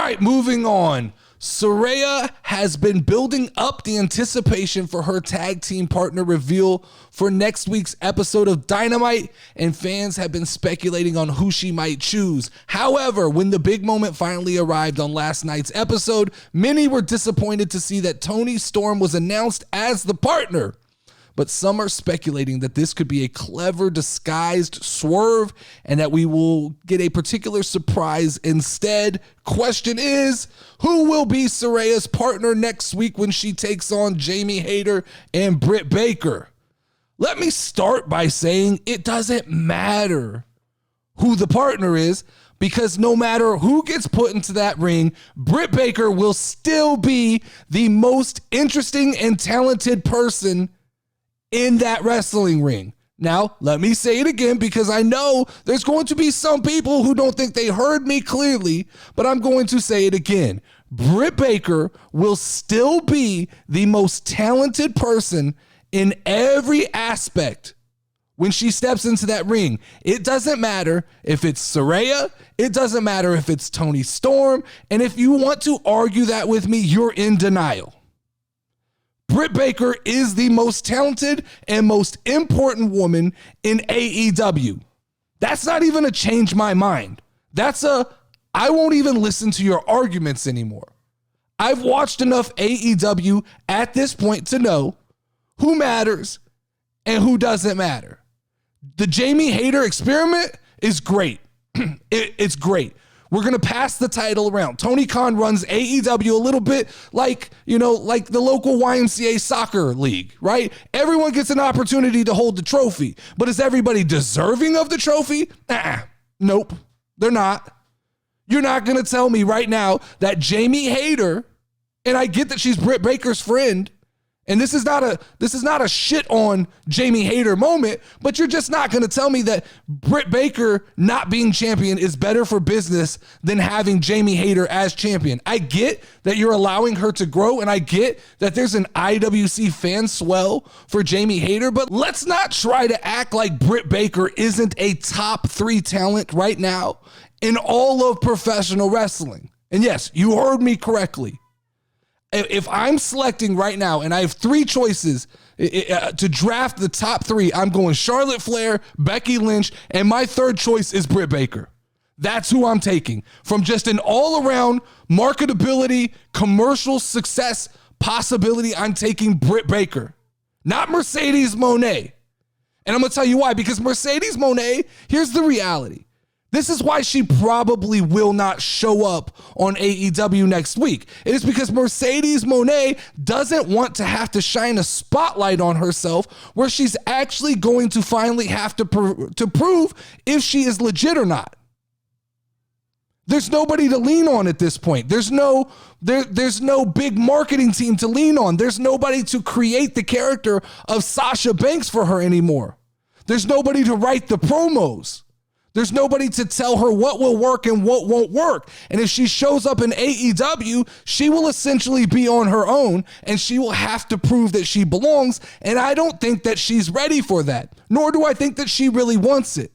right, moving on. Saraya has been building up the anticipation for her tag team partner reveal for next week's episode of Dynamite, and fans have been speculating on who she might choose. However, when the big moment finally arrived on last night's episode, many were disappointed to see that Toni Storm was announced as the partner. But some are speculating that this could be a clever disguised swerve and that we will get a particular surprise instead. Question is, who will be Saraya's partner next week when she takes on Jamie Hayter and Britt Baker? Let me start by saying it doesn't matter who the partner is, because no matter who gets put into that ring, Britt Baker will still be the most interesting and talented person in that wrestling ring. Now, let me say it again, because I know there's going to be some people who don't think they heard me clearly, but I'm going to say it again. Britt Baker will still be the most talented person in every aspect when she steps into that ring. It doesn't matter if it's Saraya, it doesn't matter if it's Toni Storm, and if you want to argue that with me, you're in denial. Britt Baker is the most talented and most important woman in AEW. That's not even a change my mind. That's I won't even listen to your arguments anymore. I've watched enough AEW at this point to know who matters and who doesn't matter. The Jamie Hayter experiment is great. It's great. We're going to pass the title around. Tony Khan runs AEW a little bit like the local YMCA soccer league, right? Everyone gets an opportunity to hold the trophy, but is everybody deserving of the trophy? Nope, they're not. You're not going to tell me right now that Jamie Hayter, and I get that she's Britt Baker's friend, and this is not a shit on Jamie Hayter moment, but you're just not going to tell me that Britt Baker not being champion is better for business than having Jamie Hayter as champion. I get that you're allowing her to grow, and I get that there's an IWC fan swell for Jamie Hayter, but let's not try to act like Britt Baker isn't a top 3 talent right now in all of professional wrestling. And yes, you heard me correctly. If I'm selecting right now and I have 3 choices to draft the top 3, I'm going Charlotte Flair, Becky Lynch, and my third choice is Britt Baker. That's who I'm taking. From just an all-around marketability, commercial success possibility, I'm taking Britt Baker, not Mercedes Moné. And I'm going to tell you why, because Mercedes Moné, here's the reality. This is why she probably will not show up on AEW next week. It is because Mercedes Moné doesn't want to have to shine a spotlight on herself where she's actually going to finally have to prove if she is legit or not. There's nobody to lean on at this point. There's no big marketing team to lean on. There's nobody to create the character of Sasha Banks for her anymore. There's nobody to write the promos. There's nobody to tell her what will work and what won't work. And if she shows up in AEW, she will essentially be on her own, and she will have to prove that she belongs. And I don't think that she's ready for that, nor do I think that she really wants it.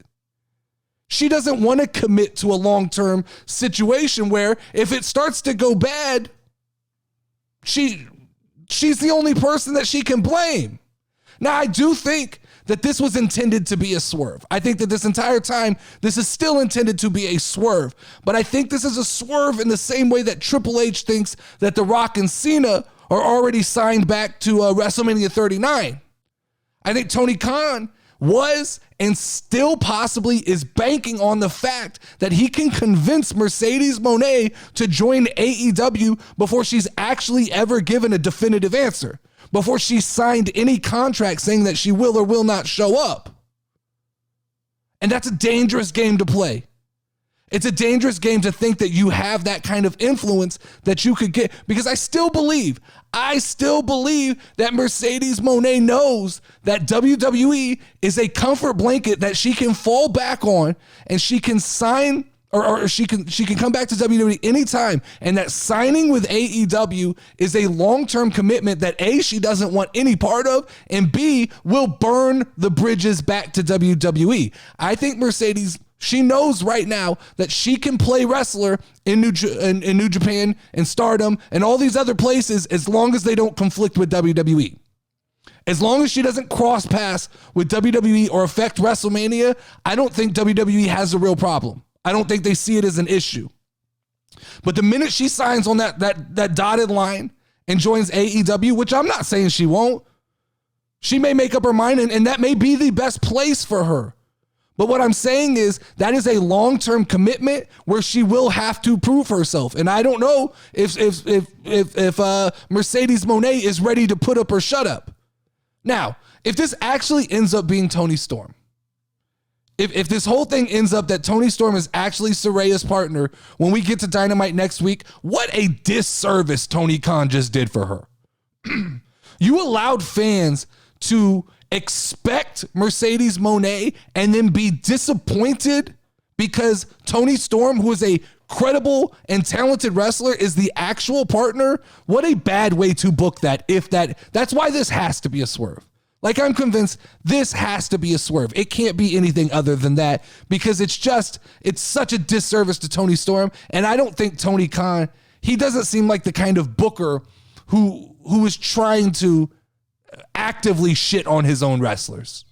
She doesn't want to commit to a long-term situation where if it starts to go bad, she's the only person that she can blame. Now, I do think that this was intended to be a swerve. I think that this entire time, this is still intended to be a swerve. But I think this is a swerve in the same way that Triple H thinks that The Rock and Cena are already signed back to WrestleMania 39. I think Tony Khan was and still possibly is banking on the fact that he can convince Mercedes Moné to join AEW before she's actually ever given a definitive answer, before she signed any contract saying that she will or will not show up. And that's a dangerous game to play. It's a dangerous game to think that you have that kind of influence that you could get, because I still believe that Mercedes Moné knows that WWE is a comfort blanket that she can fall back on, and she can sign or she can come back to WWE anytime, and that signing with AEW is a long-term commitment that A, she doesn't want any part of, and B, will burn the bridges back to WWE. I think Mercedes She knows right now that she can play wrestler in New Japan and Stardom and all these other places as long as they don't conflict with WWE. As long as she doesn't cross paths with WWE or affect WrestleMania, I don't think WWE has a real problem. I don't think they see it as an issue. But the minute she signs on that dotted line and joins AEW, which I'm not saying she won't, she may make up her mind, and that may be the best place for her. But what I'm saying is that is a long-term commitment where she will have to prove herself. And I don't know if Mercedes Moné is ready to put up or shut up. Now, if this actually ends up being Toni Storm, if this whole thing ends up that Toni Storm is actually Saraya's partner when we get to Dynamite next week, what a disservice Tony Khan just did for her. You allowed fans to expect Mercedes Moné and then be disappointed because Toni Storm, who is a credible and talented wrestler, is the actual partner. What a bad way to book that. That's why this has to be a swerve. Like, I'm convinced this has to be a swerve. It can't be anything other than that because it's such a disservice to Toni Storm. And I don't think Tony Khan, he doesn't seem like the kind of booker who is trying to actively shit on his own wrestlers.